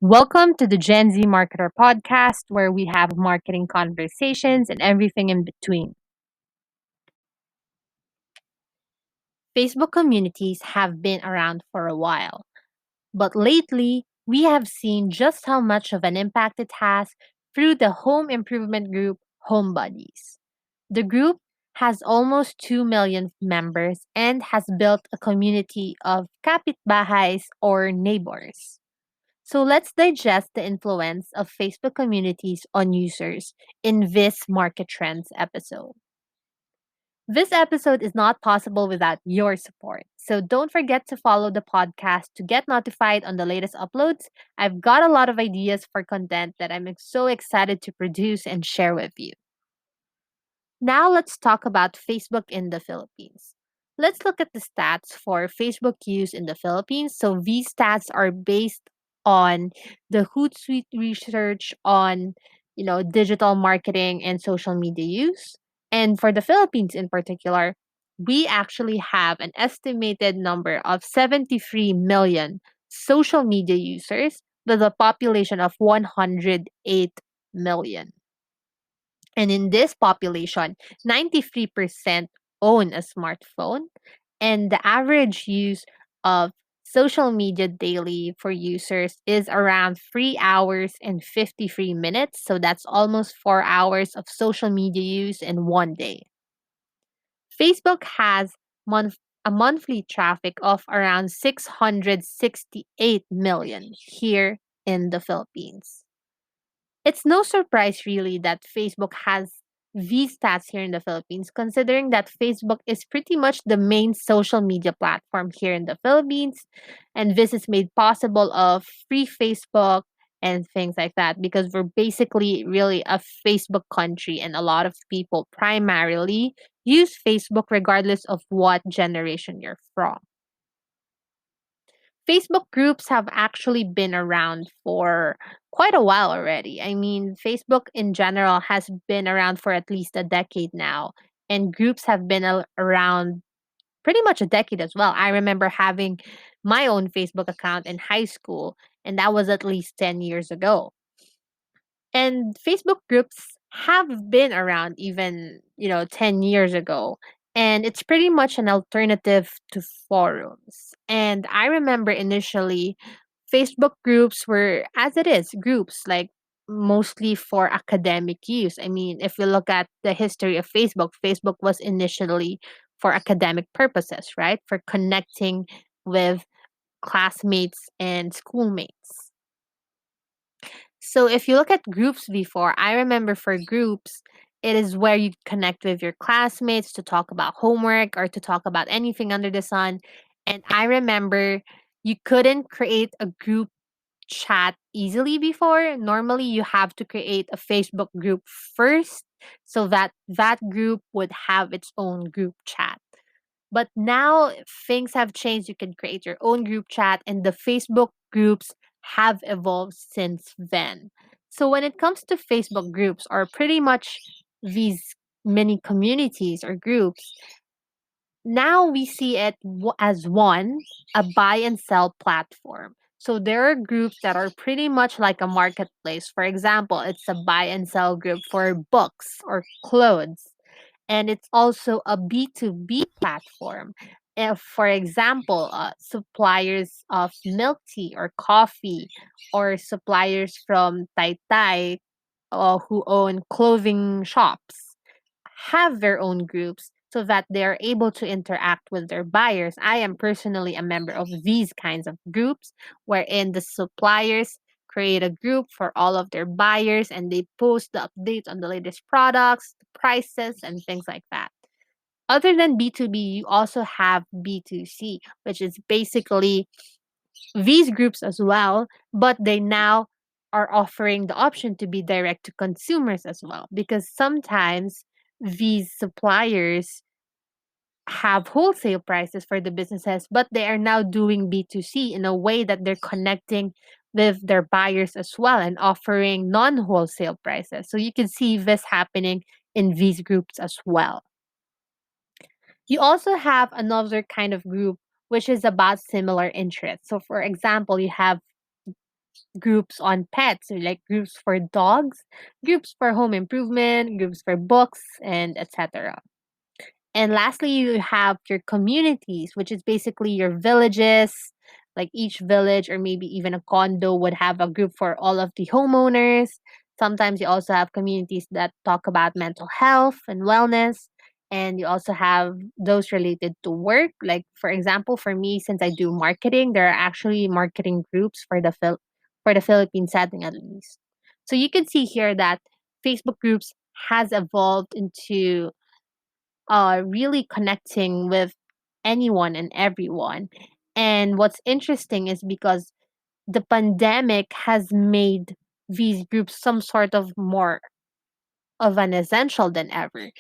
Welcome to the Gen Z Marketer podcast, where we have marketing conversations and everything in between. Facebook communities have been around for a while, but lately we have seen just how much of an impact it has through the home improvement group Home Buddies. The group has almost 2 million members and has built a community of kapitbahays or neighbors. So let's digest the influence of Facebook communities on users in this Market Trends episode. This episode is not possible without your support. So don't forget to follow the podcast to get notified on the latest uploads. I've got a lot of ideas for content that I'm so excited to produce and share with you. Now let's talk about Facebook in the Philippines. Let's look at the stats for Facebook use in the Philippines. So these stats are based on the Hootsuite research on, digital marketing and social media use. And for the Philippines in particular, we actually have an estimated number of 73 million social media users with a population of 108 million. And in this population, 93% own a smartphone, and the average use of social media daily for users is around 3 hours and 53 minutes. So that's almost 4 hours of social media use in one day. Facebook has month- a monthly traffic of around 668 million here in the Philippines. It's no surprise really that Facebook has these stats here in the Philippines, considering that Facebook is pretty much the main social media platform here in the Philippines. And this is made possible of free Facebook and things like that because we're basically really a Facebook country and a lot of people primarily use Facebook regardless of what generation you're from. Facebook groups have actually been around for quite a while already. I mean, Facebook in general has been around for at least a decade now, and groups have been around pretty much a decade as well. I remember having my own Facebook account in high school, and that was at least 10 years ago. And Facebook groups have been around even, 10 years ago. And it's pretty much an alternative to forums. And I remember initially, Facebook groups were, as it is, groups like mostly for academic use. I mean, if you look at the history of Facebook, Facebook was initially for academic purposes, right? For connecting with classmates and schoolmates. So if you look at groups before, I remember for groups, it is where you connect with your classmates to talk about homework or to talk about anything under the sun. And I remember you couldn't create a group chat easily before. Normally, you have to create a Facebook group first so that that group would have its own group chat. But now things have changed. You can create your own group chat, and the Facebook groups have evolved since then. So when it comes to Facebook groups, or pretty much these mini communities or groups, now we see it as one, a buy and sell platform. So there are groups that are pretty much like a marketplace. For example, it's a buy and sell group for books or clothes, and it's also a B2B platform. If, for example, suppliers of milk tea or coffee, or suppliers from Tai Tai who own clothing shops, have their own groups so that they are able to interact with their buyers. I am personally a member of these kinds of groups wherein the suppliers create a group for all of their buyers and they post the updates on the latest products, the prices, and things like that. Other than B2B, you also have B2C, which is basically these groups as well, but they now are offering the option to be direct to consumers as well because sometimes these suppliers have wholesale prices for the businesses, but they are now doing B2C in a way that they're connecting with their buyers as well and offering non wholesale prices. So you can see this happening in these groups as well. You also have another kind of group which is about similar interests. So, for example, you have groups on pets, so like groups for dogs, groups for home improvement, groups for books, and etc. And lastly, you have your communities, which is basically your villages. Like each village or maybe even a condo would have a group for all of the homeowners. Sometimes you also have communities that talk about mental health and wellness. And you also have those related to work. Like, for example, for me, since I do marketing, there are actually marketing groups for for the Philippine setting at least. So you can see here that Facebook groups has evolved into really connecting with anyone and everyone. And what's interesting is because the pandemic has made these groups some sort of more of an essential than ever.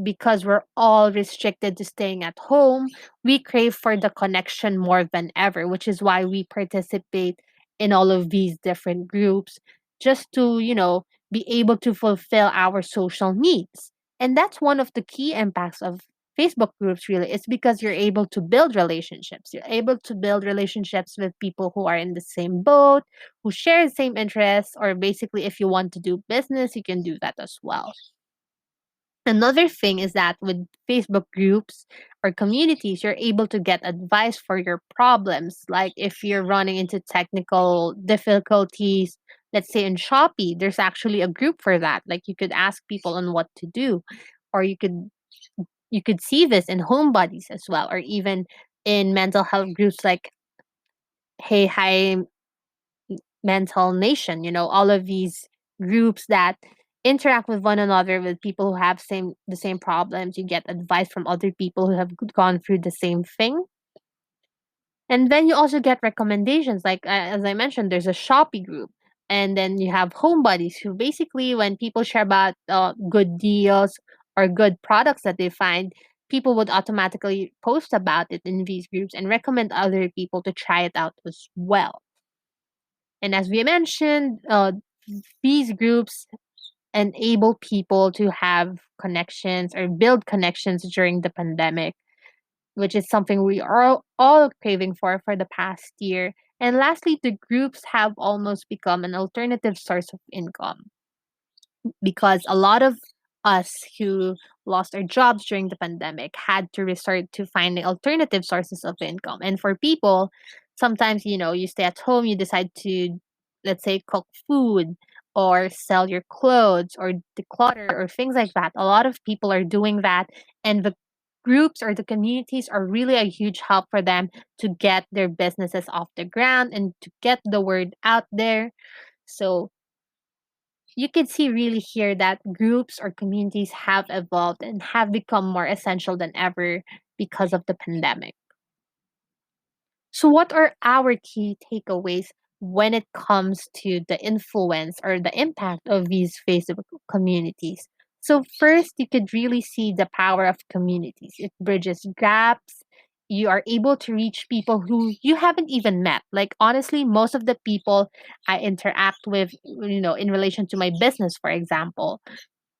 Because we're all restricted to staying at home, we crave for the connection more than ever, which is why we participate in all of these different groups just to, be able to fulfill our social needs. And that's one of the key impacts of Facebook groups, really. It's because you're able to build relationships. You're able to build relationships with people who are in the same boat, who share the same interests, or basically, if you want to do business, you can do that as well. Another thing is that with Facebook groups or communities, you're able to get advice for your problems. Like if you're running into technical difficulties, let's say in Shopee, there's actually a group for that. Like you could ask people on what to do, or you could see this in home buddies as well, or even in mental health groups like Hey Hi Mental Nation, all of these groups that interact with one another with people who have the same problems. You get advice from other people who have gone through the same thing. And then you also get recommendations. Like as I mentioned, there's a Shopee group. And then you have home buddies who basically, when people share about good deals or good products that they find, people would automatically post about it in these groups and recommend other people to try it out as well. And as we mentioned, these groups enable people to have connections or build connections during the pandemic, which is something we are all craving for the past year. And lastly, the groups have almost become an alternative source of income because a lot of us who lost our jobs during the pandemic had to resort to finding alternative sources of income. And for people, sometimes, you stay at home, you decide to, let's say, cook food or sell your clothes or declutter or things like that. A lot of people are doing that. And the groups or the communities are really a huge help for them to get their businesses off the ground and to get the word out there. So, you can see really here that groups or communities have evolved and have become more essential than ever because of the pandemic. So, what are our key takeaways when it comes to the influence or the impact of these Facebook communities? So, first, you could really see the power of communities. It bridges gaps. You are able to reach people who you haven't even met. Like, honestly, most of the people I interact with, in relation to my business, for example,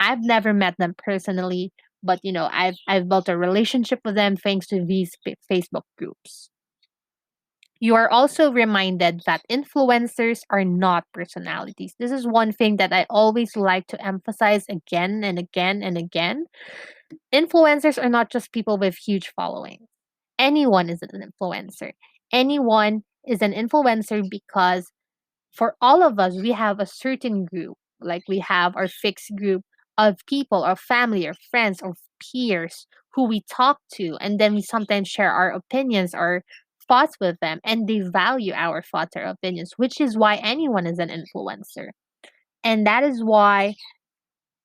I've never met them personally, but, I've built a relationship with them thanks to these Facebook groups. You are also reminded that influencers are not personalities. This is one thing that I always like to emphasize again and again and again. Influencers are not just people with huge followings. Anyone is an influencer. Anyone is an influencer because for all of us, we have a certain group. Like we have our fixed group of people, or family, or friends, or peers who we talk to. And then we sometimes share our opinions or thoughts with them. And they value our thoughts or opinions, which is why anyone is an influencer. And that is why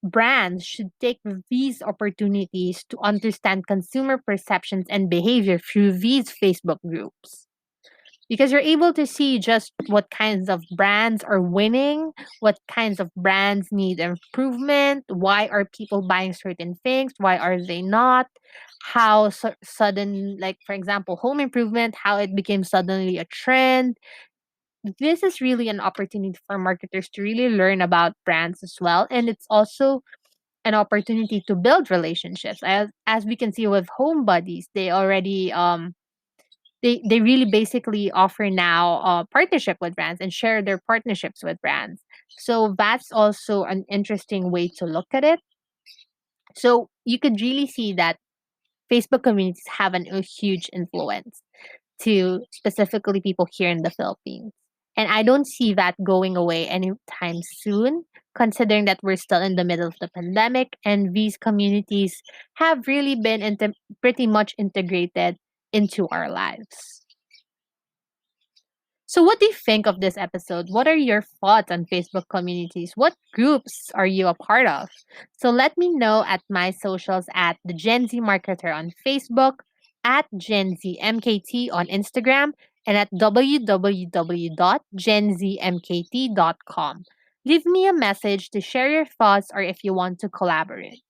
brands should take these opportunities to understand consumer perceptions and behavior through these Facebook groups because you're able to see just what kinds of brands are winning, what kinds of brands need improvement, why are people buying certain things, why are they not, how sudden, like for example, home improvement, how it became suddenly a trend. This is really an opportunity for marketers to really learn about brands as well, and it's also an opportunity to build relationships. As we can see with home buddies, they already They really basically offer now partnership with brands and share their partnerships with brands. So that's also an interesting way to look at it. So you could really see that Facebook communities have a huge influence to specifically people here in the Philippines. And I don't see that going away anytime soon, considering that we're still in the middle of the pandemic and these communities have really been pretty much integrated into our lives. So, what do you think of this episode? What are your thoughts on Facebook communities? What groups are you a part of? So, let me know at my socials at the Gen Z Marketer on Facebook, at Gen Z MKT on Instagram, and at www.genzmkt.com. Leave me a message to share your thoughts or if you want to collaborate.